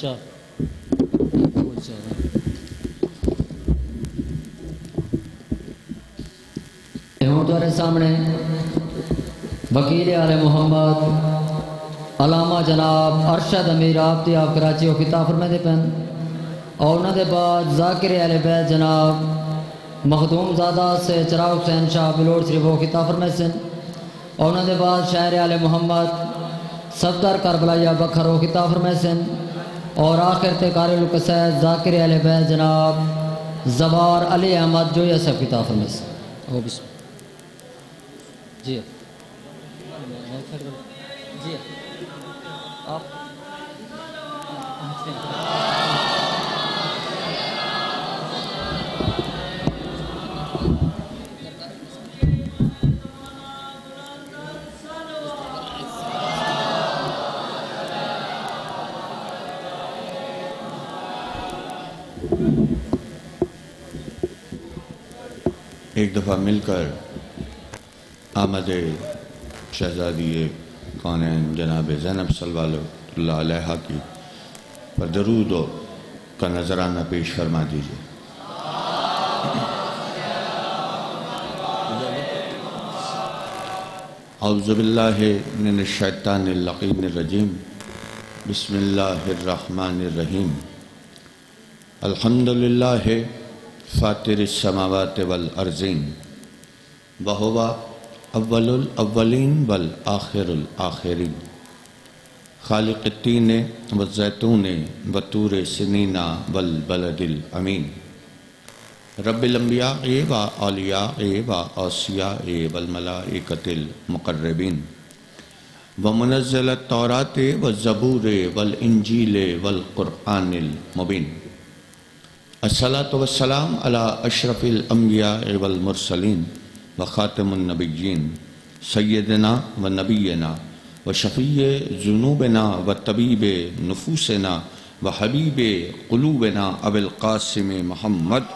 چار ہوں تمہارے سامنے وکیل آل محمد علامہ جناب ارشد امیر آبتی آپ کراچی کو خطاب فرمائے پین اور انہوں نے بعد ذاکر اہل بیت جناب مخدوم زادہ سے چراغ حسین شاہ بلوڑ شریف کو خطاب فرمائے سن اور انہوں نے بعد شاعر آل محمد صفدر کربلائیہ بکھر کو خطاب فرمائے سن اور آخر تے قاری القصائد ذاکر اہل بیت جناب زبار علی احمد جو یہ سب خطاب فرمائے سن وہ بسم جی جی آپ ایک دفعہ مل کر آمد شہزادی کونین جناب زینب صلی اللہ علیہ کی پر درود کا نذرانہ پیش فرما دیجئے. اعوذ باللہ من الشیطان اللعین الرجیم بسم اللہ الرحمن الرحیم الحمدللہ فاطر السماوات والارضین وہو اول الاولین والآخر الآخرین خالق التین والزیتون وطور سنین والبلد الامین رب الانبیاء واولیاء واوصیاء والملائکۃ المقربین ومنزل التوراۃ والزبور والانجیل والقرآن المبین الصلاۃ والسلام علی اشرف الانبیاء والمرسلین وخاتم النبیین سیدنا و نبینا و شفیع ذنوبنا و طبیب نفوسنا و حبیب قلوبنا ابو القاسم محمد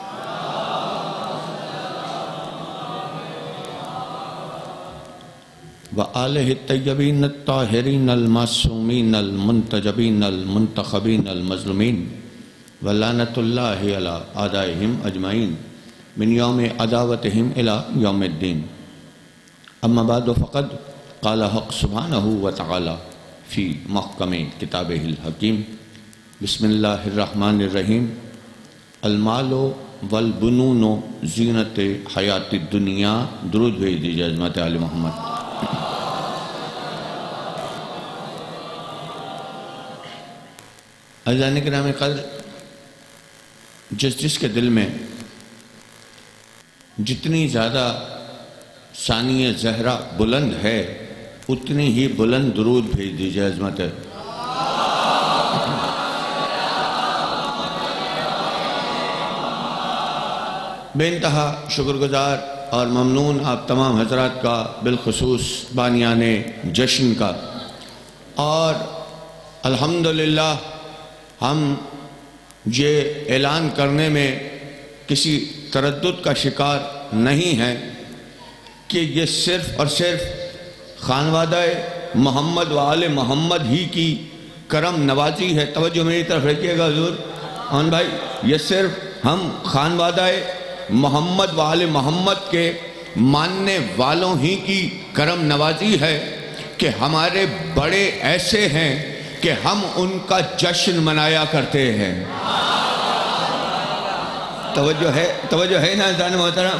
و آلہ الطیبین الطاہرین المعصومین المنتجبین المنتخبین المظلومین و لعنت اللہ علی اعدائہم اجمعین من یوم عداوتہم الى یوم الدین. اما بعد فقد قال حق سبحانہ وتعالی فی محکم کتابہ الحکیم بسم اللہ الرحمن الرحیم المال والبنون زینت حیات الدنیا. درود بھیج دیجئے عظمت آل محمد. عزیزان کرام قدر، جس کے دل میں جتنی زیادہ ثانیہ زہرہ بلند ہے اتنی ہی بلند درود بھیج دیجئے عظمت ہے. بے انتہا شکرگزار اور ممنون آپ تمام حضرات کا، بالخصوص بانیان جشن کا. اور الحمدللہ ہم یہ اعلان کرنے میں کسی تردد کا شکار نہیں ہے کہ یہ صرف اور صرف خانوادہ محمد و آل محمد ہی کی کرم نوازی ہے. توجہ میری طرف رکھیے گا حضور آن بھائی، یہ صرف ہم خانوادہ محمد و آل محمد کے ماننے والوں ہی کی کرم نوازی ہے کہ ہمارے بڑے ایسے ہیں کہ ہم ان کا جشن منایا کرتے ہیں. توجہ ہے نا عزیزان محترم؟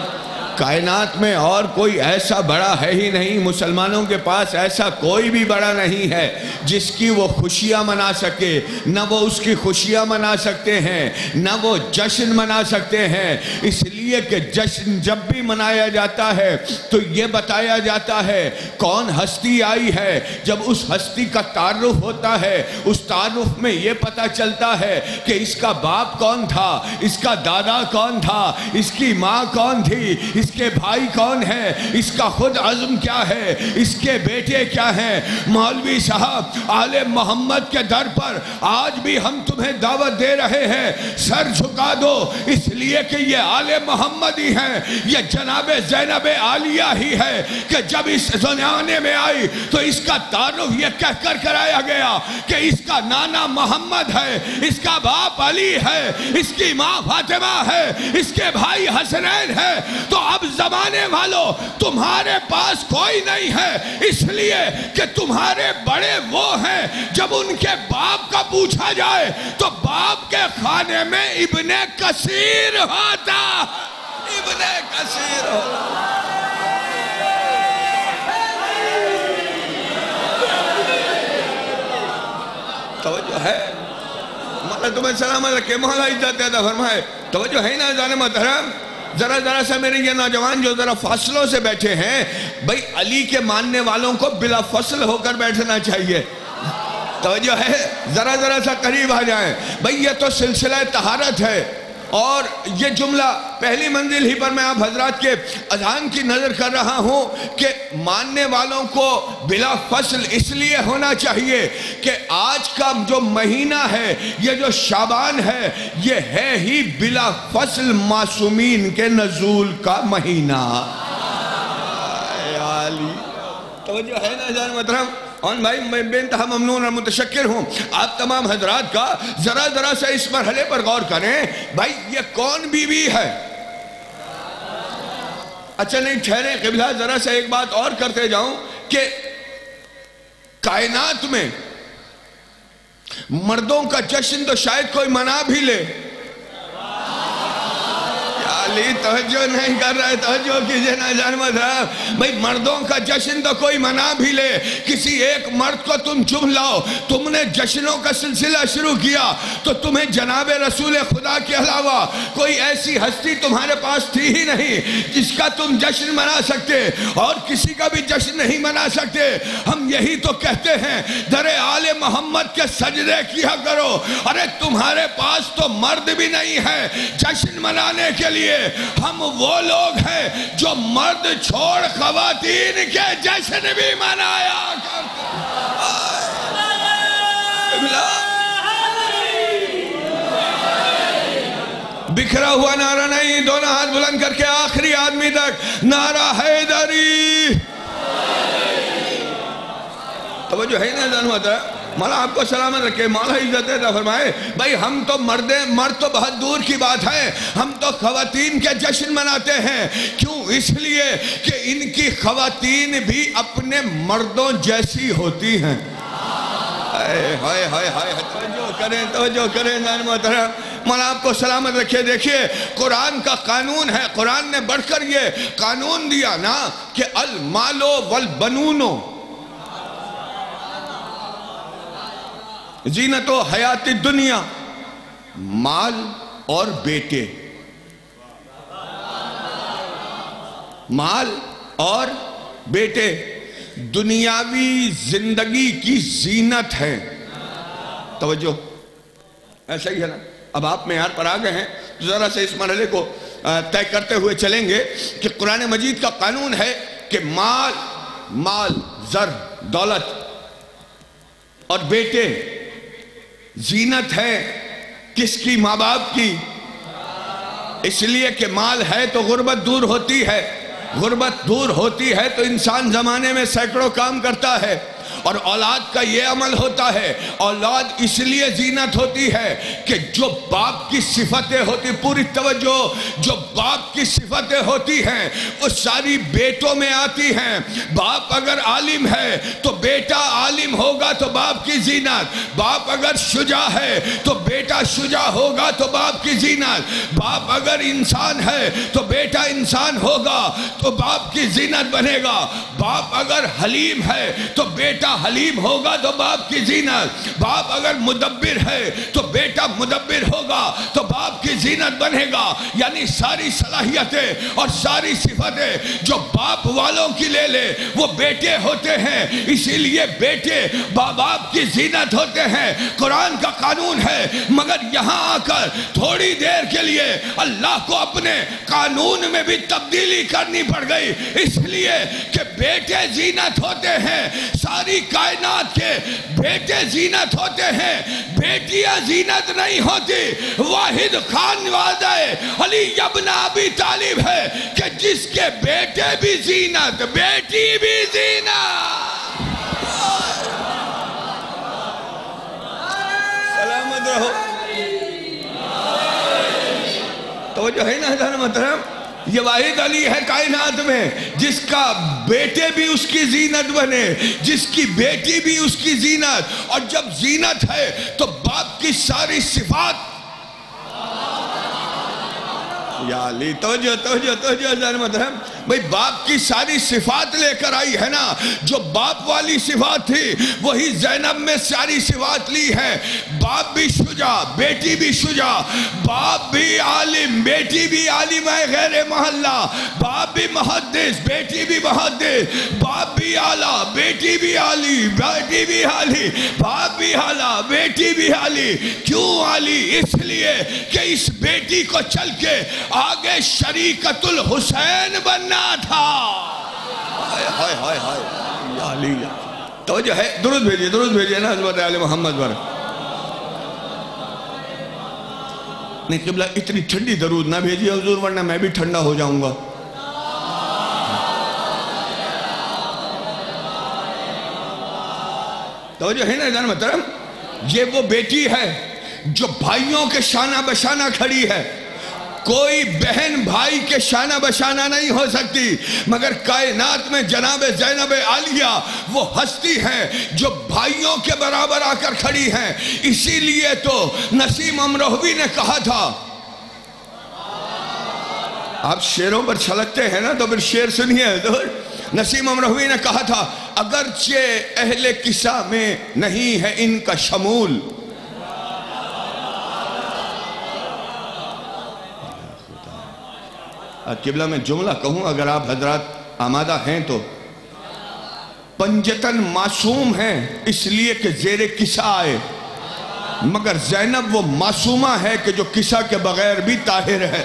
کائنات میں اور کوئی ایسا بڑا ہے ہی نہیں، مسلمانوں کے پاس ایسا کوئی بھی بڑا نہیں ہے جس کی وہ خوشیاں منا سکے. نہ وہ اس کی خوشیاں منا سکتے ہیں، نہ وہ جشن منا سکتے ہیں. اس لیے کہ جشن جب بھی منایا جاتا ہے تو یہ بتایا جاتا ہے کون ہستی آئی ہے. جب اس ہستی کا تعارف ہوتا ہے، اس تعارف میں یہ پتہ چلتا ہے کہ اس کا باپ کون تھا، اس کا دادا کون تھا، اس کی ماں کون تھی، اس کے بھائی کون ہے، اس کا خود عزم کیا ہے، اس کے بیٹے کیا ہیں۔ مولوی صاحب آل محمد کے در پر آج بھی ہم تمہیں دعوت دے رہے ہیں، سر جھکا دو، اس لیے کہ یہ آل محمد ہی ہیں، یہ جناب زینب عالیہ ہی ہے کہ جب اس زمانے میں آئی تو اس کا تعارف یہ کہہ کر کرایا گیا کہ اس کا نانا محمد ہے، اس کا باپ علی ہے، اس کی ماں فاطمہ ہے، اس کے بھائی حسنین ہے۔ تو اب زمانے والوں تمہارے پاس کوئی نہیں ہے، اس لیے کہ تمہارے بڑے وہ ہیں، جب ان کے باپ کا پوچھا جائے تو باپ کے خانے میں ابن کثیر ہوتا، ابن کثیر ہوتا۔ توجہ ہے؟ مولا تمہیں سلامت رکھے، مولا عزت عطا فرمائے۔ توجہ ہے نا جان محترم؟ ذرا سا میرے یہ نوجوان جو ذرا فاصلوں سے بیٹھے ہیں، بھئی علی کے ماننے والوں کو بلا فصل ہو کر بیٹھنا چاہیے۔ توجہ ہے؟ ذرا سا قریب آ جائیں۔ بھئی یہ تو سلسلہ طہارت ہے، اور یہ جملہ پہلی منزل ہی پر میں آپ حضرات کے اذان کی نظر کر رہا ہوں کہ ماننے والوں کو بلا فصل اس لیے ہونا چاہیے کہ آج کا جو مہینہ ہے، یہ جو شعبان ہے، یہ ہے ہی بلا فصل معصومین کے نزول کا مہینہ۔ توجہ ہے نا جان محترم؟ اور بھائی میں بے انتہا ممنون اور متشکر ہوں آپ تمام حضرات کا۔ ذرا سا اس مرحلے پر غور کریں، بھائی یہ کون بی بی ہے؟ اچھا نہیں ٹھہریں قبلہ، ذرا سا ایک بات اور کرتے جاؤں کہ کائنات میں مردوں کا جشن تو شاید کوئی منا بھی لے۔ علی توجہ نہیں کر رہے، توجہ کیجئے نا جان محترم۔ بھئی مردوں کا جشن تو کوئی منا بھی لے، کسی ایک مرد کو تم چن لاؤ، تم نے جشنوں کا سلسلہ شروع کیا تو تمہیں جناب رسول خدا کے علاوہ کوئی ایسی ہستی تمہارے پاس تھی ہی نہیں جس کا تم جشن منا سکتے، اور کسی کا بھی جشن نہیں منا سکتے۔ ہم یہی تو کہتے ہیں در آل محمد کے سجدے کیا کرو۔ ارے تمہارے پاس تو مرد بھی نہیں ہے جشن منانے کے لیے، ہم وہ لوگ ہیں جو مرد چھوڑ خواتین کے جشن بھی منایا کرتے ہیں۔ بکھرا ہوا نعرہ نہیں، دونوں ہاتھ بلند کر کے آخری آدمی تک نعرہ حیدری۔ توجہ ہے نا جان ہوتا ہے؟ مولا آپ کو سلامت رکھے، مولا عزت عطا فرمائے۔ بھئی ہم تو مرد تو بہت دور کی بات ہے، ہم تو خواتین کے جشن مناتے ہیں۔ کیوں؟ اس لیے کہ ان کی خواتین بھی اپنے مردوں جیسی ہوتی ہیں۔ توجہ کریں جان محترم، مولا آپ کو سلامت رکھے۔ دیکھیے قرآن کا قانون ہے، قرآن نے بڑھ کر یہ قانون دیا نا کہ المال والبنون زینت و حیات دنیا، مال اور بیٹے، مال اور بیٹے دنیاوی زندگی کی زینت ہے۔ توجہ ایسا ہی ہے نا؟ اب آپ معیار پر آ گئے ہیں، ذرا سے اس مرحلے کو طے کرتے ہوئے چلیں گے کہ قرآن مجید کا قانون ہے کہ مال زر دولت اور بیٹے زینت ہے کس کی؟ ماں باپ کی۔ اس لیے کہ مال ہے تو غربت دور ہوتی ہے، غربت دور ہوتی ہے تو انسان زمانے میں سینکڑوں کام کرتا ہے، اور اولاد کا یہ عمل ہوتا ہے۔ اولاد اس لیے زینت ہوتی ہے کہ جو باپ کی صفتیں ہوتی، پوری توجہ، جو باپ کی صفتیں ہوتی ہیں وہ ساری بیٹوں میں آتی ہیں۔ باپ اگر عالم ہے تو بیٹا عالم ہوگا تو باپ کی زینت، باپ اگر شجاع ہے تو بیٹا شجاع ہوگا تو باپ کی زینت، باپ اگر انسان ہے تو بیٹا انسان ہوگا تو باپ کی زینت بنے گا، باپ اگر حلیم ہے تو بیٹا حلیم ہوگا تو باپ کی زینت، باپ اگر مدبر ہے تو بیٹا مدبر ہوگا تو باپ کی زینت بنے گا۔ یعنی ساری صلاحیتیں اور ساری صفتیں جو باپ والوں کی لے لے وہ بیٹے ہوتے ہیں، اسی لیے بیٹے باپ کی زینت ہوتے ہیں۔ قرآن کا قانون ہے، مگر یہاں آ کر تھوڑی دیر کے لیے اللہ کو اپنے قانون میں بھی تبدیلی کرنی پڑ گئی، اس لیے کہ بیٹے زینت ہوتے ہیں، ساری کائنات کے بیٹے زینت ہوتے ہیں، بیٹیاں زینت نہیں ہوتی۔ واحد خانوادہ علی ابن ابی طالب ہے کہ جس کے بیٹے بھی زینت، بیٹی بھی زینت۔ سلامت رہو۔ توجہ ہے نا حضرت محترم، یہ واحد علی ہے کائنات میں جس کا بیٹے بھی اس کی زینت بنے، جس کی بیٹی بھی اس کی زینت۔ اور جب زینت ہے تو باپ کی ساری صفات، یا علی توجہ حضرت محترم، بھئی باپ کی ساری صفات لے کر آئی ہے نا، جو باپ والی صفات تھی وہی زینب میں ساری صفات لی ہے۔ باپ بھی شجاع، بیٹی بھی شجاع، باپ بھی عالم، بیٹی بھی عالمہ غیر محلہ، باپ بھی محدث، بیٹی بھی محدث، باپ بھی اعلیٰ، بیٹی بھی عالی، بیٹی بھی عالی، باپ بھی اعلیٰ، بیٹی بھی عالی۔ کیوں عالی؟ اس لیے کہ اس بیٹی کو چل کے آگے شریکت الحسین بننا تھا۔ ہائے ہائے ہائے یا علی، توجہ ہے، درود بھیجئے نا حضرت علی محمد پر۔ نہیں قبلہ اتنی ٹھنڈی درود نہ بھیجئے حضور، ورنہ میں بھی ٹھنڈا ہو جاؤں گا۔ توجہ ہے نا حضرت محترم، یہ وہ بیٹی ہے جو بھائیوں کے شانہ بشانہ کھڑی ہے۔ کوئی بہن بھائی کے شانہ بشانہ نہیں ہو سکتی، مگر کائنات میں جناب زینب عالیہ وہ ہستی ہیں جو بھائیوں کے برابر آ کر کھڑی ہیں۔ اسی لیے تو نسیم امروہوی نے کہا تھا، آپ شعروں پر چھلکتے ہیں نا تو پھر شعر سنیے حضور۔ نسیم امروہوی نے کہا تھا، اگرچہ اہل قصہ میں نہیں ہے ان کا شمول، قبلہ میں جملہ کہوں اگر آپ حضرات آمادہ ہیں تو، پنجتن معصوم ہیں اس لیے کہ زیر قصہ آئے، مگر زینب وہ معصومہ ہے کہ جو قصہ کے بغیر بھی طاہر ہے۔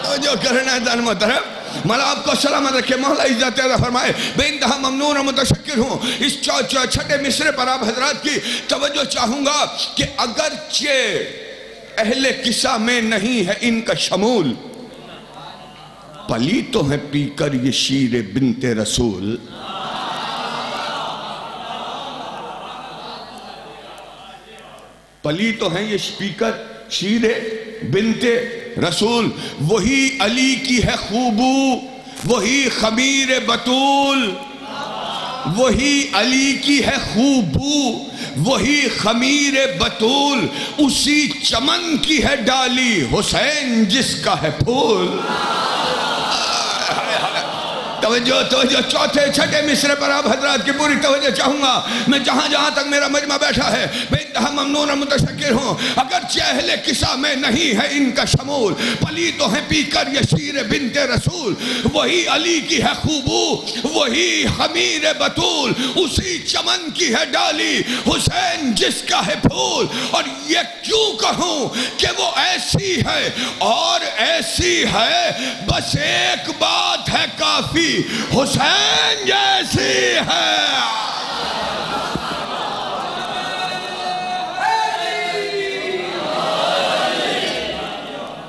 تو جو کرنا ہے دان محترم، مولا آپ کو سلامت رکھے، مولا عزت عطا فرمائے۔ بے انتہا ممنون اور متشکر ہوں۔ اس چھٹے مصرے پر آپ حضرات کی توجہ چاہوں گا کہ اگرچہ اہل قصہ میں نہیں ہے ان کا شمول، پلی تو ہے پی کر یہ شیر بنت رسول۔ پلی تو ہیں یہ سپیکر شیر بنت رسول، وہی علی کی ہے خوبو، وہی خمیر بطول، وہی علی کی ہے خوبو، وہی خمیر بطول، اسی چمن کی ہے ڈالی، حسین جس کا ہے پھول۔ توجہ چوتھے چھٹے مصرے پر آپ حضرات کی پوری توجہ چاہوں گا۔ میں جہاں تک میرا مجمع بیٹھا ہے بے انتہا ممنون اور متشکر ہوں۔ اگرچہ اہل قصہ میں نہیں ہے ان کا شمول، پلی تو ہے پی کر یہ شیر بنت رسول، وہی علی کی ہے خوبو، وہی خمیر بطول، اسی چمن کی ہے ڈالی، حسین جس کا ہے پھول۔ اور یہ کیوں کہوں کہ وہ ایسی ہے اور ایسی ہے، بس ایک بات ہے کافی، حسین جیسی ہے۔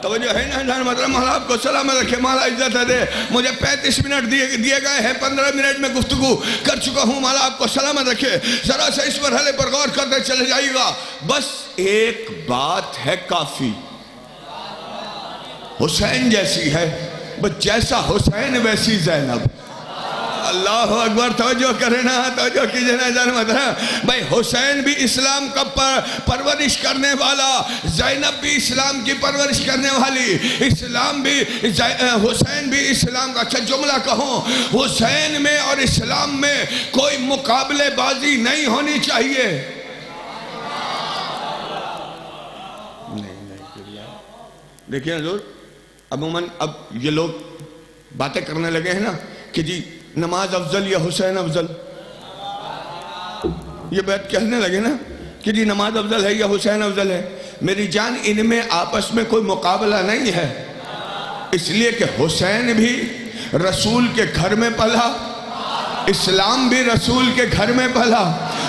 توجہ ہے نا مطلب، مولا آپ کو سلامت رکھے، مولا عزت دے۔ مجھے 35 منٹ دیے گئے ہیں، 15 منٹ میں گفتگو کر چکا ہوں، مولا آپ کو سلامت رکھے۔ ذرا سے اس مرحلے پر غور کرتے چلے جائے گا، بس ایک بات ہے کافی، حسین جیسی ہے، بس جیسا حسین ویسی زینب۔ اللہ اکبر، توجہ کرنا، توجہ کیجئے نا جانب بھائی، حسین بھی اسلام کا پرورش کرنے والا، زینب بھی اسلام کی پرورش کرنے والی، اسلام بھی حسین بھی اسلام کا۔ اچھا جملہ کہوں، حسین میں اور اسلام میں کوئی مقابلے بازی نہیں ہونی چاہیے۔ دیکھیں حضور، عموماً اب یہ لوگ باتیں کرنے لگے ہیں نا کہ جی نماز افضل یا حسین افضل، یہ بات کہنے لگے نا کہ جی نماز افضل ہے یا حسین افضل ہے، میری جان ان میں آپس میں کوئی مقابلہ نہیں ہے، اس لیے کہ حسین بھی رسول کے گھر میں پلا، اسلام بھی رسول کے گھر میں پلا،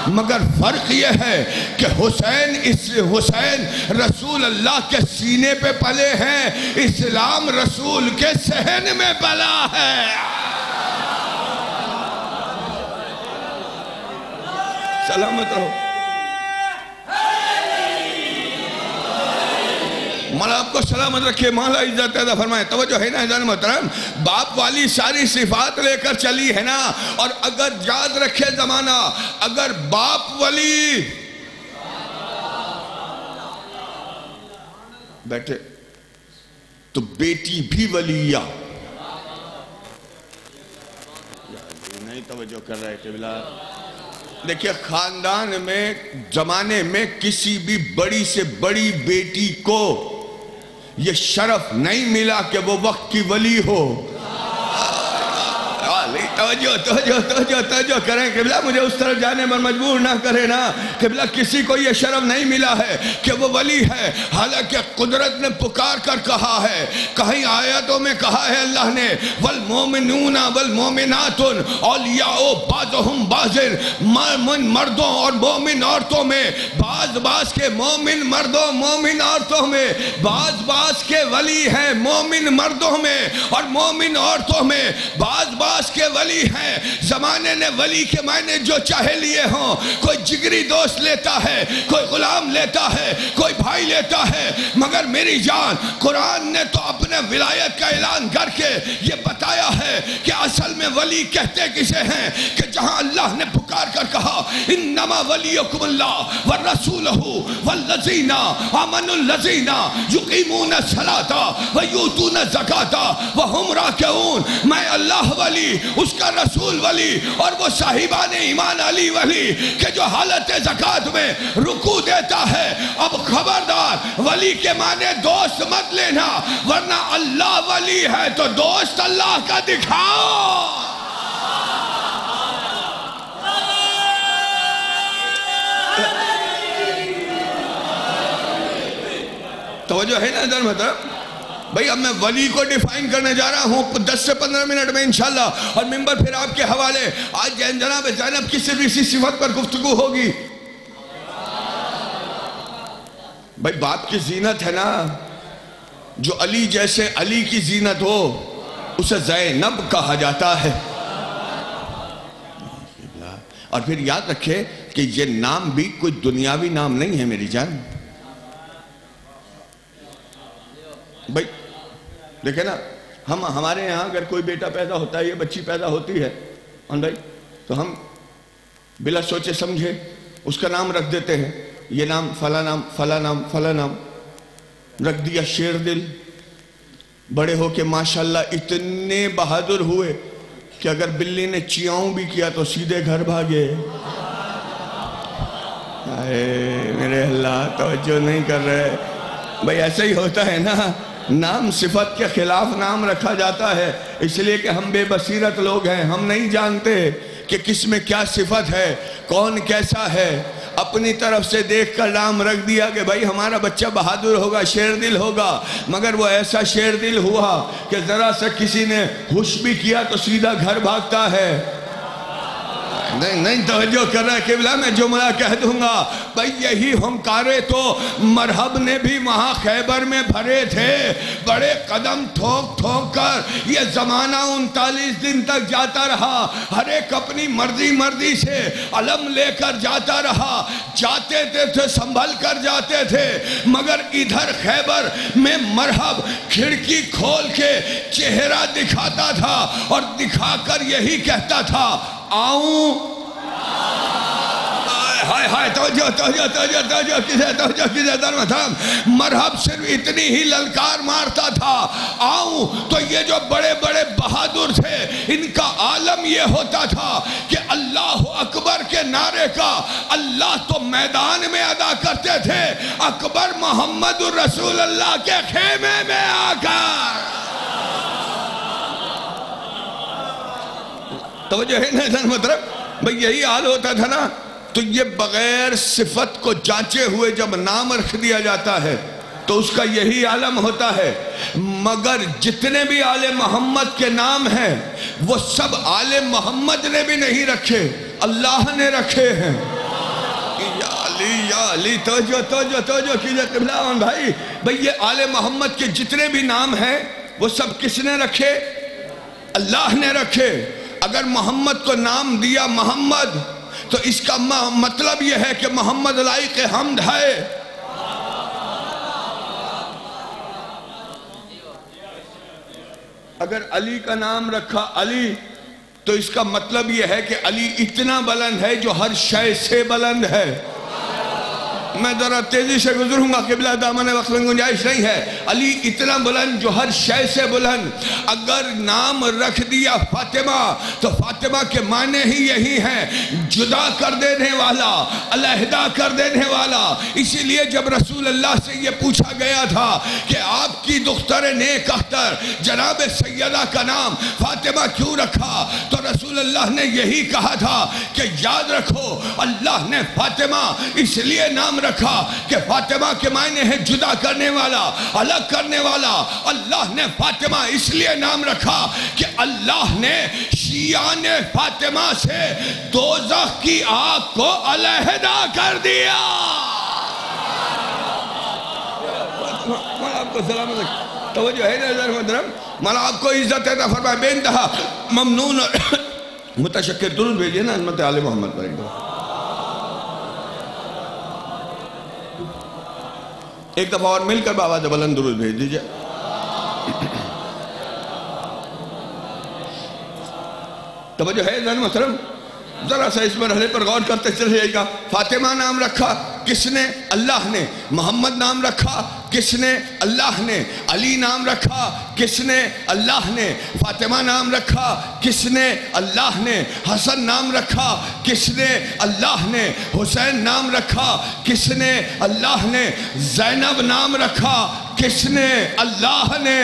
مگر فرق یہ ہے کہ حسین رسول اللہ کے سینے پہ پلے ہیں، اسلام رسول کے صحن میں پلا ہے۔ سلامت رہو۔ مولا آپ کو سلامت رکھے، مولا عزت عطا فرمائے۔ توجہ ہے نا عزیزان محترم، باپ والی ساری صفات لے کر چلی ہے نا، اور اگر یاد رکھے زمانہ، اگر باپ ولی بیٹھے تو بیٹی بھی ولیہ، نہیں توجہ کر رہے قبلہ۔ دیکھیں خاندان میں زمانے میں کسی بھی بڑی سے بڑی بیٹی کو یہ شرف نہیں ملا کہ وہ وقت کی ولی ہو۔ توجہ کریں قبلہ، مجھے اس طرف جانے پر مجبور نہ کرے نا قبلہ، کسی کو یہ شرف نہیں ملا ہے کہ وہ ولی ہے، حالانکہ قدرت نے پکار کر کہا ہے، کہیں آیاتوں میں کہا ہے اللہ نے والمومنون والمومنات اولیاء بعضهم بعض، مومن مردوں اور مومن عورتوں میں بعض کے مومن مردوں مومن عورتوں میں بعض کے ولی ہیں، مومن مردوں میں اور مومن عورتوں میں بعض کے ولی ہیں۔ زمانے نے ولی کے معنی جو چاہے لیے ہوں، کوئی جگری دوست لیتا ہے، کوئی غلام لیتا ہے، کوئی بھائی لیتا ہے، مگر میری جان قرآن نے تو اپنے ولایت کا اعلان کر کے یہ بتایا ہے کہ اصل میں ولی کہتے کسے ہیں، کہ جہاں اللہ نے پکار کر کہا انما ولیکم اللہ ورسولہ والذین آمنوا الذین یقیمون الصلاۃ ویؤتون الزکاۃ وہم راکعون، میں اللہ ولی، اس کا رسول ولی، اور وہ صاحبان ایمان علی ولی کہ جو حالت زکاة میں رکوع دیتا ہے۔ اب خبردار ولی کے معنی دوست مت لینا، ورنہ اللہ ولی ہے تو دوست اللہ کا دکھاؤ۔ توجہ ہے نا ادھر مطلب بھئی، اب میں ولی کو ڈیفائن کرنے جا رہا ہوں 10 سے 15 منٹ میں انشاءاللہ، اور ممبر پھر آپ کے حوالے۔ آج جناب زینب کی صرف اسی صفت پر گفتگو ہوگی۔ بھئی باپ کی زینت ہے نا، جو علی جیسے علی کی زینت ہو اسے زینب کہا جاتا ہے۔ اور پھر یاد رکھے کہ یہ نام بھی کوئی دنیاوی نام نہیں ہے میری جان۔ بھئی دیکھیں نا، ہمارے یہاں اگر کوئی بیٹا پیدا ہوتا ہے، یہ بچی پیدا ہوتی ہے بھائی، تو ہم بلا سوچے سمجھے اس کا نام رکھ دیتے ہیں، یہ نام فلاں نام فلاں نام فلاں نام رکھ دیا، شیر دل۔ بڑے ہو کے ماشاءاللہ اتنے بہادر ہوئے کہ اگر بلی نے چیاؤں بھی کیا تو سیدھے گھر بھاگے۔ میرے اللہ توجہ نہیں کر رہے بھئی، ایسا ہی ہوتا ہے نا، نام صفت کے خلاف نام رکھا جاتا ہے، اس لیے کہ ہم بے بصیرت لوگ ہیں، ہم نہیں جانتے کہ کس میں کیا صفت ہے، کون کیسا ہے۔ اپنی طرف سے دیکھ کر نام رکھ دیا کہ بھائی ہمارا بچہ بہادر ہوگا، شیر دل ہوگا، مگر وہ ایسا شیر دل ہوا کہ ذرا سا کسی نے ہوش بھی کیا تو سیدھا گھر بھاگتا ہے۔ نہیں توجہ کر رہا ہے قبلہ، میں جملہ کہہ دوں گا بھئی، یہی ہنکارے تو مرحب نے بھی وہاں خیبر میں بھرے تھے، بڑے قدم ٹھوک ٹھوک کر یہ زمانہ 39 دن تک جاتا رہا، ہر ایک اپنی مرضی سے علم لے کر جاتا رہا، جاتے تھے سنبھل کر جاتے تھے، مگر ادھر خیبر میں مرحب کھڑکی کھول کے چہرہ دکھاتا تھا، اور دکھا کر یہی کہتا تھا آؤں۔ توجہ کسے در محترم، مرحب صرف اتنی ہی للکار مارتا تھا، آؤں۔ تو یہ جو بڑے بڑے بہادر تھے، ان کا عالم یہ ہوتا تھا کہ اللہ اکبر کے نعرے کا اللہ تو میدان میں ادا کرتے تھے، اکبر محمد رسول اللہ کے خیمے میں آ کر۔ توجہ ہے نا مطلب بھئی، یہی حال ہوتا تھا نا تو یہ بغیر صفت کو جانچے ہوئے جب نام رکھ دیا جاتا ہے تو اس کا یہی عالم ہوتا ہے. مگر جتنے بھی آل محمد کے نام ہیں وہ سب آل محمد نے بھی نہیں رکھے، اللہ نے رکھے ہیں. یا علی توجہ کیجئے قبلہ بھائی یہ آل محمد کے جتنے بھی نام ہیں وہ سب کس نے رکھے؟ اللہ نے رکھے. اگر محمد کو نام دیا محمد تو اس کا مطلب یہ ہے کہ محمد لائق حمد ہے. اگر علی کا نام رکھا علی تو اس کا مطلب یہ ہے کہ علی اتنا بلند ہے جو ہر شے سے بلند ہے. میں ذرا تیزی سے گزروں گا، قبلہ دامن وقت میں گنجائش نہیں ہے. علی اتنا بلند جو ہر شے سے بلند. اگر نام رکھ دیا فاطمہ تو فاطمہ کے معنی ہی یہی ہیں جدا کر دینے والا، علیحدہ کر دینے والا. اسی لیے جب رسول اللہ سے یہ پوچھا گیا تھا کہ آپ کی دختر نیک اختر جناب سیدہ کا نام فاطمہ کیوں رکھا، تو رسول اللہ نے یہی کہا تھا کہ یاد رکھو اللہ نے فاطمہ اس لیے نام رکھا کہ فاطمہ کے معنی ہے جدا کرنے والا، الگ کرنے والا. اللہ نے فاطمہ اس لیے نام رکھا کہ اللہ نے شیعان فاطمہ سے دوزخ کی آگ کو علیحدہ کر دیا. مولا آپ کو سلامت رکھیں. توجہ ہے نا محترم، مولا آپ کو عزت عطا فرمائے. بے انتہا ممنون اور متشکر درود بھیجئے نا عظمت آل محمد پر. ایک دفعہ اور مل کر بآواز بلند درود بھیج دیجئے. توجہ ہے ذرا محترم، ذرا سا اس مرحلے پر غور کرتے چلے گا. فاطمہ نام رکھا کس نے؟ اللہ نے. محمد نام رکھا کس نے؟ اللہ نے. علی نام رکھا کس نے؟ اللہ نے. فاطمہ نام رکھا کس نے؟ اللہ نے. حسن نام رکھا کس نے؟ اللہ نے. حسین نام رکھا کس نے؟ اللہ نے. زینب نام رکھا کس نے؟ اللہ نے.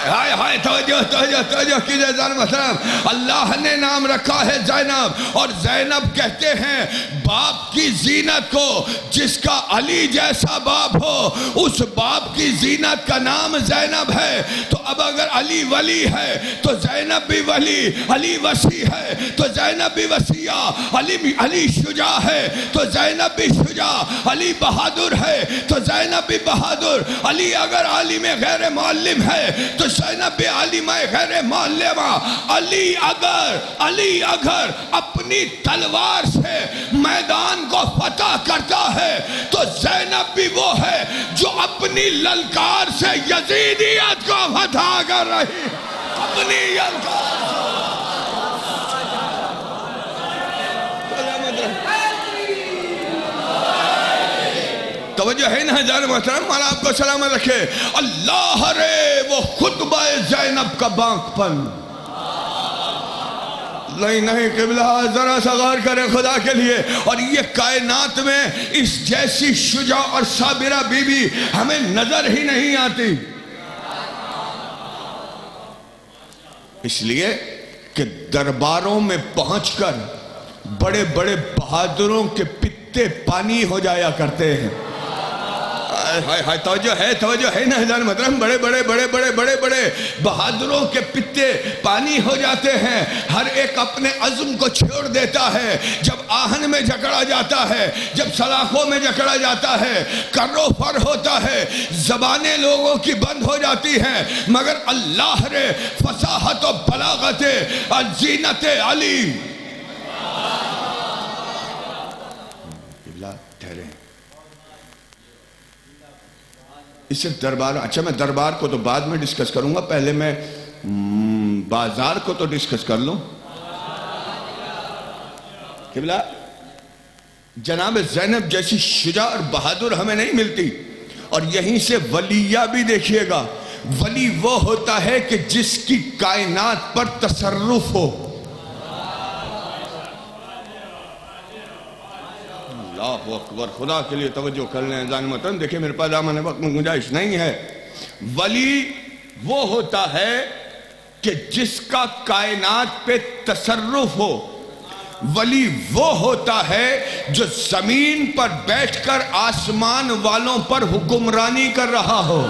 ہائے ہائے توجہ کیجئے ذرا محترم. اللہ نے نام رکھا ہے زینب، اور زینب کہتے ہیں باپ کی زینت کو جس کا علی جیسا باپ ہو اس باپ کی زینت کا نام زینب ہے. تو اب اگر علی ولی ہے تو زینب بھی ولی، علی وسیع ہے تو زینب بھی وسیع، علی شجاع ہے تو زینب بھی شجاع، علی بہادر ہے تو زینب بھی بہادر. علی اگر عالم غیر معلم ہے تو زینب بھی عالمہ غیر معلمہ. علی اگر اپنی تلوار سے میدان کو فتح کرتا ہے تو زینب بھی وہ ہے جو اپنی للکار سے یزیدیت کو فتح کر رہی ہے. اپنی للکار توجہ ہے نا جان محترم، مولا آپ کو سلامت رکھے. اللہ رے وہ خطبہ زینب کا بانک پن. نہیں قبلہ ذرا سا غور کریں خدا کے لیے. اور یہ کائنات میں اس جیسی شجاع اور صابرہ بی بی ہمیں نظر ہی نہیں آتی. اس لیے کہ درباروں میں پہنچ کر بڑے بڑے بہادروں کے پتے پانی ہو جایا کرتے ہیں. توجہ ہے نا جان محترم، بڑے بڑے بہادروں کے پتے پانی ہو جاتے ہیں. ہر ایک اپنے عزم کو چھوڑ دیتا ہے. جب آہن میں جکڑا جاتا ہے، جب سلاخوں میں جکڑا جاتا ہے، کر و فر ہوتا ہے، زبانیں لوگوں کی بند ہو جاتی ہیں، مگر اللہ رے فصاحت و بلاغت زینت علی. ٹھہرے اس سے دربار، اچھا میں دربار کو تو بعد میں ڈسکس کروں گا، پہلے میں بازار کو تو ڈسکس کر لوں. قبلہ جناب زینب جیسی شجاع اور بہادر ہمیں نہیں ملتی. اور یہیں سے ولیہ بھی دیکھیے گا. ولی وہ ہوتا ہے کہ جس کی کائنات پر تصرف ہو. اللہ اکبر، خدا کے لیے توجہ کر لیں جان محترم. دیکھیں میرے پاس دامن وقت میں گنجائش نہیں ہے. ولی وہ ہوتا ہے کہ جس کا کائنات پہ تصرف ہو. ولی وہ ہوتا ہے جو زمین پر بیٹھ کر آسمان والوں پر حکمرانی کر رہا ہو.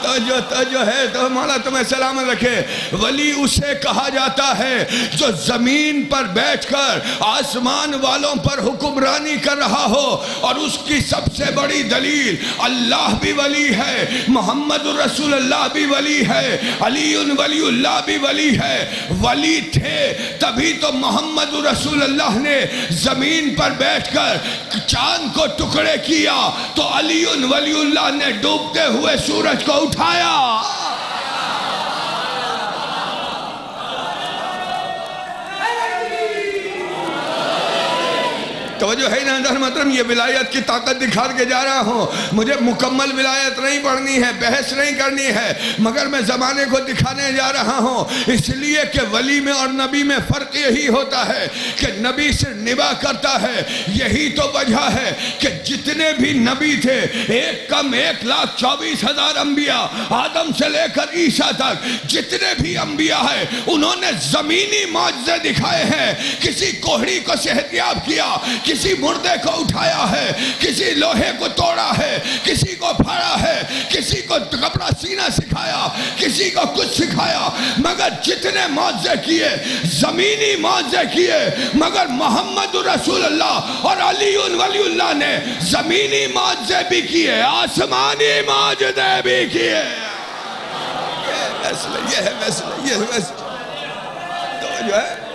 توجہ ہے تو مولا تمہیں سلامت رکھے. ولی اسے کہا جاتا ہے جو زمین پر بیٹھ کر آسمان والوں پر حکمرانی کر رہا ہو. اور اس کی سب سے بڑی دلیل اللہ بھی ولی ہے, محمد رسول اللہ بھی ولی ہے, علی ولی اللہ بھی ولی ہے. ولی تھے تبھی تو محمد رسول اللہ نے زمین پر بیٹھ کر چاند کو ٹکڑے کیا, تو علی ولی اللہ نے ڈوبتے ہوئے سورج کو اٹھایا. توجہ ہے نا اندر محترم, یہ ولایت کی طاقت دکھا کے جا رہا ہوں. مجھے مکمل ولایت نہیں پڑھنی ہے, بحث نہیں کرنی ہے, مگر میں زمانے کو دکھانے جا رہا ہوں. اس لیے کہ ولی میں اور نبی میں فرق یہی ہوتا ہے کہ نبی سے نبا کرتا ہے. یہی تو وجہ ہے کہ جتنے بھی نبی تھے, ایک کم 1,24,000 انبیاء, آدم سے لے کر عیسیٰ تک جتنے بھی انبیاء ہیں, انہوں نے زمینی معجزے دکھائے ہیں. کسی کوہڑی کو صحتیاب کیا, کسی مردے کو اٹھایا ہے, کسی لوہے کو توڑا ہے, کسی کو پھاڑا ہے, کسی کو کپڑا سینا سکھایا, کسی کو کچھ سکھایا. مگر جتنے معجزے کیے زمینی معجزے کیے, مگر محمد رسول اللہ اور علی ولی اللہ نے زمینی معجزے بھی کیے, آسمانی معجزے بھی کیے. یہ ہے مسئلہ. تو جو ہے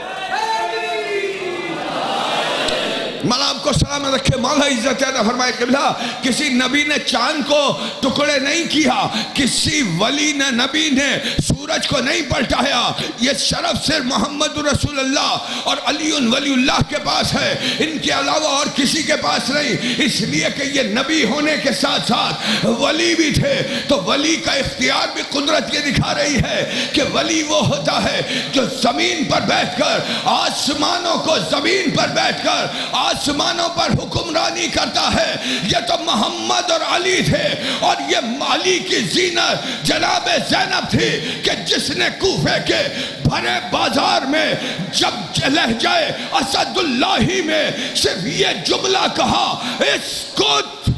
مولا آپ کو سلامت رکھے, مولا عزت عطا فرمائے. قبلہ کسی نبی نے چاند کو ٹکڑے نہیں کیا, کسی ولی نے نبی نے سورج کو نہیں پلٹایا. یہ شرف صرف محمد رسول اللہ اور علی ولی اللہ کے پاس ہے, ان کے علاوہ اور کسی کے پاس نہیں. اس لیے کہ یہ نبی ہونے کے ساتھ ساتھ ولی بھی تھے. تو ولی کا اختیار بھی قدرت یہ دکھا رہی ہے کہ ولی وہ ہوتا ہے جو زمین پر بیٹھ کر آسمانوں کو, زمین پر بیٹھ کر آسمانوں پر حکمرانی کرتا ہے. یہ تو محمد اور علی تھے, اور یہ علی کی زینت جناب زینب تھی کہ جس نے کوفے کے بھرے بازار میں جب لہجہ اسد اللہ میں صرف یہ جملہ کہا, اسکت.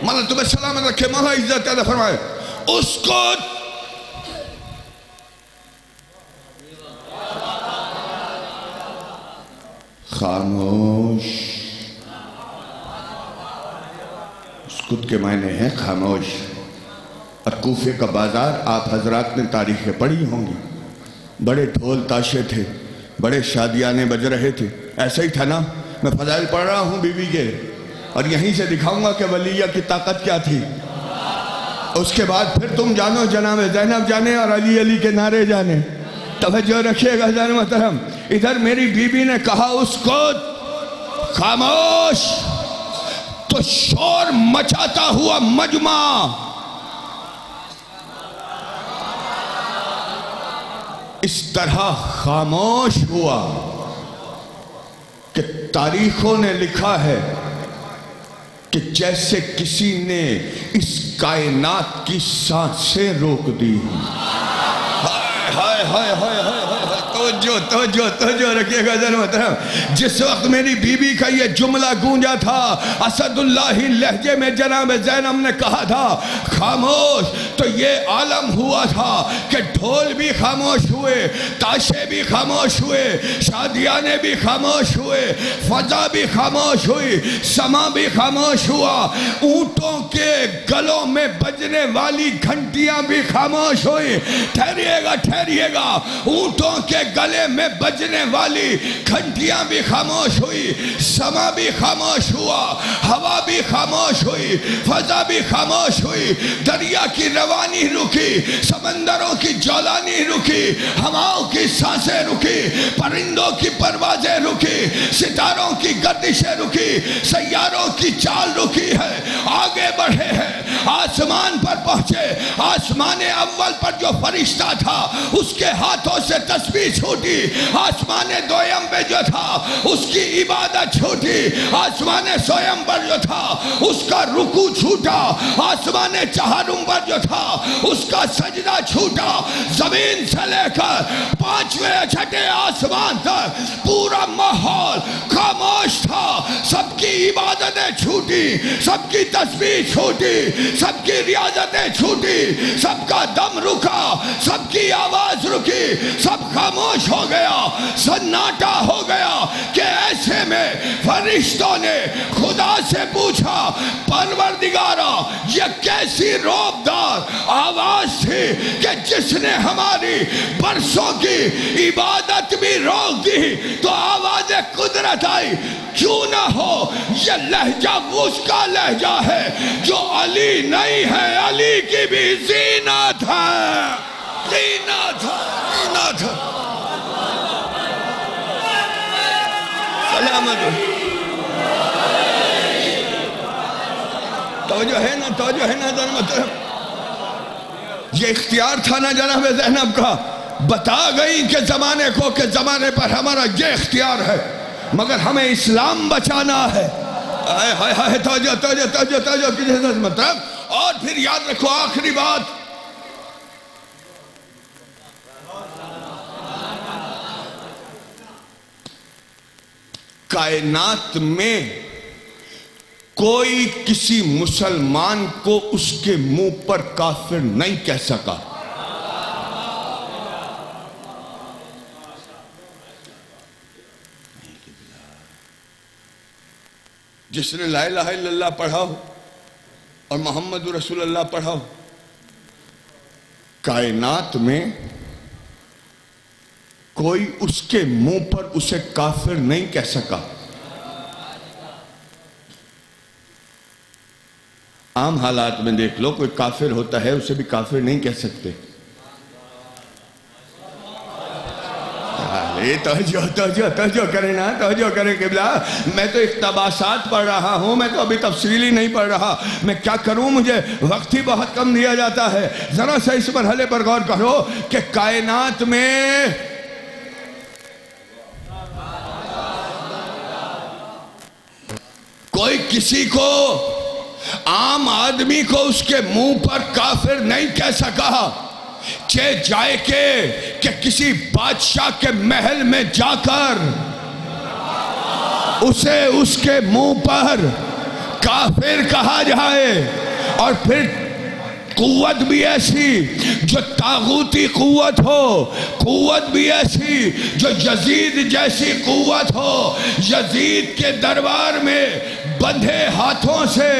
مولا تمہیں سلامت رکھے, مولا عزت عطا فرمائے. اس کو خاموش, اسکت کے معنی ہیں خاموش. اور کوفے کا بازار آپ حضرات نے تاریخیں پڑھی ہوں گی, بڑے ڈھول تاشے تھے, بڑے شادیانے بج رہے تھے. ایسا ہی تھا نا, میں فضائل پڑھ رہا ہوں بی بی کے, اور یہیں سے دکھاؤں گا کہ ولیہ کی طاقت کیا تھی. اس کے بعد پھر تم جانو, جناب زینب جانے اور علی علی کے نعرے جانے. توجہ رکھیے گا حضرات محترم. ادھر میری بی بی نے کہا اس کو خاموش, تو شور مچاتا ہوا مجمع اس طرح خاموش ہوا کہ تاریخوں نے لکھا ہے کہ جیسے کسی نے اس کائنات کی سانسیں روک دی. ہائے ہائے ہائے ہائے, توجہ رکھیے گا حضرات محترم. جس وقت میری بی بی کا یہ جملہ گونجا تھا, اسد اللہ لہجے میں جناب زینب نے کہا تھا خاموش, تو یہ عالم ہوا تھا کہ ڈھول بھی خاموش ہوئے, تاشے بھی خاموش ہوئے, شادیانے بھی خاموش ہوئے, فضا بھی خاموش ہوئی, سما بھی خاموش ہوا, اونٹوں کے گلوں میں بجنے والی گھنٹیاں بھی خاموش ہوئی. ٹھہریے گا, اونٹوں کے گلے میں بجنے والی گھنٹیاں بھی خاموش ہوئی, سما بھی خاموش ہوا, ہوا بھی خاموش ہوئی, فضا بھی خاموش ہوئی, دریا کی روانی رکی, سمندروں کی جولانی رکی, ہواؤں کی سانسیں رکی, پرندوں کی پروازیں رکی, ستاروں کی گردشیں رکی, سیاروں کی چال رکی ہے, آگے بڑھے ہیں, آسمان پر پہنچے، آسمان اول پر جو فرشتہ تھا اس کے ہاتھوں سے تسبیح چھوٹی، آسمان دویم پہ جو تھا اس کی عبادت چھوٹی، آسمان سویم پر جو تھا اس کا رکوع چھوٹا، آسمان چہارم پر جو تھا اس کا سجدہ چھوٹا، زمین سے لے کر پانچویں چھٹے آسمان تک پورا ماحول خاموش تھا، سب کی عبادتیں چھوٹی، سب کی تسبیح چھوٹی، سب کی ریاضتیں چھوٹی، سب کا دم رکا، سب کی آواز رکی، سب خاموش ہو گیا، سناٹا ہو گیا کہ ایسے میں فرشتوں نے خدا سے پوچھا، پروردگارا یہ کیسی روبدار آواز تھی کہ جس نے ہماری برسوں کی عبادت بھی روک دی، تو آواز قدرت آئی، کیوں نہ ہو یہ لہجہ اس کا لہجہ ہے جو علی نہیں ہے، علی کی بھی زینت ہے، زینت ہے، زینت ہے۔ سلامت توجہ ہے نا، توجہ ہے نا جناب، یہ اختیار تھا نا جناب زینب کا، بتا گئی کہ زمانے کو کہ زمانے پر ہمارا یہ اختیار ہے، مگر ہمیں اسلام بچانا ہے۔ توجہ توجہ توجہ توجہ کیجئے مطلب۔ اور پھر یاد رکھو آخری بات، کائنات میں کوئی کسی مسلمان کو اس کے منہ پر کافر نہیں کہہ سکا۔ جس نے لا الہ الا اللہ پڑھا ہو اور محمد رسول اللہ پڑھا ہو، کائنات میں کوئی اس کے منہ پر اسے کافر نہیں کہہ سکا۔ عام حالات میں دیکھ لو، کوئی کافر ہوتا ہے اسے بھی کافر نہیں کہہ سکتے۔ توجہ کریں نا، توجہ کریں قبلہ۔ میں تو اقتباسات پڑھ رہا ہوں، میں تو ابھی تفصیلی نہیں پڑھ رہا، میں کیا کروں، مجھے وقت ہی بہت کم دیا جاتا ہے۔ ذرا سا اس مرحلے پر غور کرو کہ کائنات میں کوئی کسی کو، عام آدمی کو اس کے منہ پر کافر نہیں کہہ سکا، چہ جائے کہ کسی بادشاہ کے محل میں جا کر اسے اس کے منہ پر کافر کہا جائے، اور پھر قوت بھی ایسی جو طاغوتی قوت ہو، قوت بھی ایسی جو یزید جیسی قوت ہو، یزید کے دربار میں بندھے ہاتھوں سے،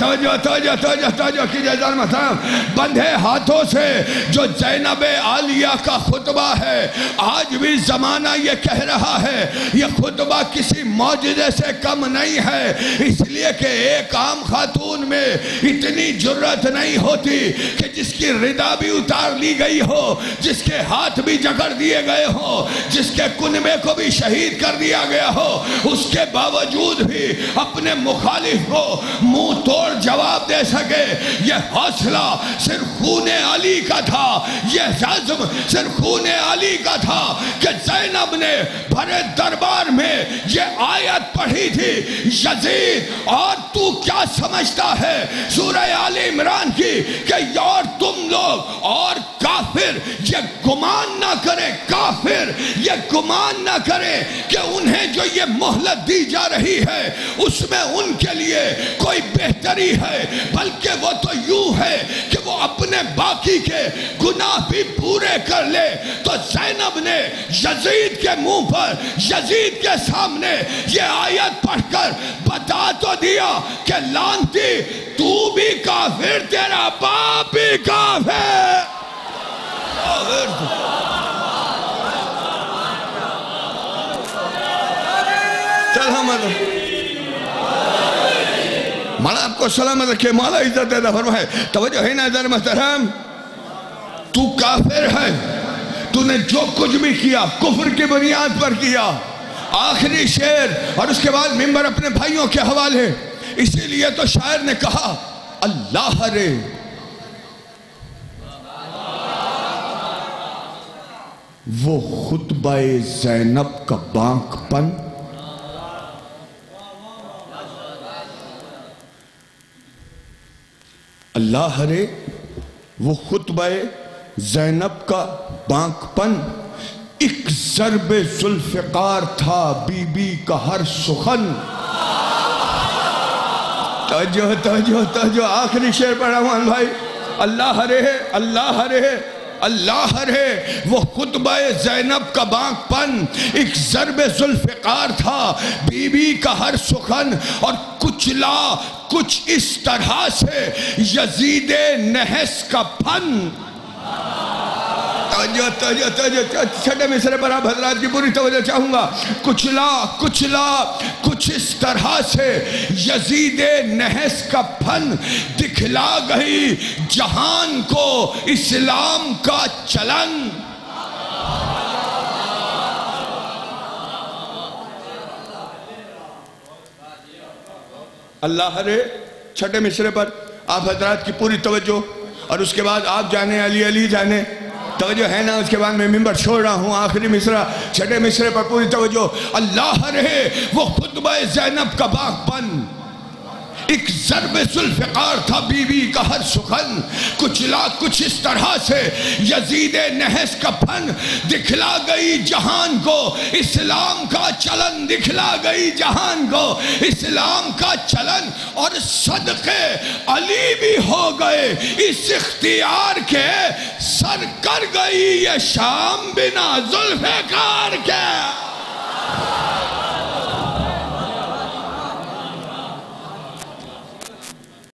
توجہ کیجئے ذرا محترم، بندھے ہاتھوں سے جو زینب عالیہ کا خطبہ ہے، آج بھی زمانہ یہ کہہ رہا ہے یہ خطبہ کسی معجزے سے کم نہیں ہے، اس لیے کہ ایک عام خاتون میں اتنی جرت نہیں ہوتی کہ جس کی ردا بھی اتار لی گئی ہو، جس کے ہاتھ بھی جکڑ دیے گئے ہو، جس کے کنبے کو بھی شہید کر دیا گیا ہو، اس کے باوجود بھی اپنے مخالف کو منہ توڑ جواب دے سکے۔ یہ حوصلہ صرف خون علی کا تھا، یہ عزم صرف خون علی کا تھا کہ زینب نے بھرے دربار میں یہ آیت پڑھی تھی، یزید اور تو کیا سمجھتا ہے، سورہ آل عمران کی، کہ اور تم لوگ اور کافر یہ گمان نہ کرے، کافر یہ گمان نہ کرے کہ انہیں جو یہ مہلت دی جا رہی ہے اس میں ان کے لیے کوئی بہتری ہے، بلکہ وہ تو یوں ہے کہ وہ اپنے باقی کے گناہ بھی پورے کر لے۔ تو زینب نے یزید کے منہ پر، یزید کے سامنے یہ آیت پڑھ کر بتا تو دیا کہ لعنتی تو بھی کافر، تیرا باپ بھی کافر۔ مولا آپ کو سلامت رکھے، مولا عزت دے فرمائے۔ توجہ ہے نا ذرا محترم، تو کافر ہے، تو نے جو کچھ بھی کیا کفر کی بنیاد پر کیا۔ آخری شعر اور اس کے بعد ممبر اپنے بھائیوں کے حوالے، اسی لیے تو شاعر نے کہا اللہ رے وہ خطبہ زینب کا بانک پن، اللہ رے وہ خطبہ زینب کا بانک پن، ایک ضرب ذوالفقار تھا بی بی کا ہر سخن۔ توجہ آخری شعر پڑھا ہوں بھائی، اللہ رے اللہ رے اللہ رے وہ خطبہ زینب کا بانک پن، ایک ضرب ذوالفقار تھا بی بی کا ہر سخن، اور کچلا کچھ اس طرح سے یزید نحس کا پھن۔ توجہ چھٹے مصرے پر آپ حضرات کی پوری توجہ چاہوں گا۔ کچلا کچھ اس طرح سے یزید نحس کا پھن، دکھلا گئی جہان کو اسلام کا چلن۔ اللہ رے چھٹے مصرے پر آپ حضرات کی پوری توجہ، اور اس کے بعد آپ جانے علی علی جانے، توجہ ہے نا؟ اس کے بعد میں منبر چھوڑ رہا ہوں، آخری مصرع چھٹے مصرے پر پوری توجہ۔ اللہ رہے وہ خطبہ زینب کا بانک پن، ایک ضرب ذوالفقار تھا بی بی کا ہر سخن، کچلا کچھ اس طرح سے یزید نحس کا پھن، دکھلا گئی جہان کو اسلام کا چلن، دکھلا گئی جہان کو اسلام کا چلن، اور صدقے علی بھی ہو گئے اس اختیار کے، سر کر گئی یہ شام بنا ذوالفقار۔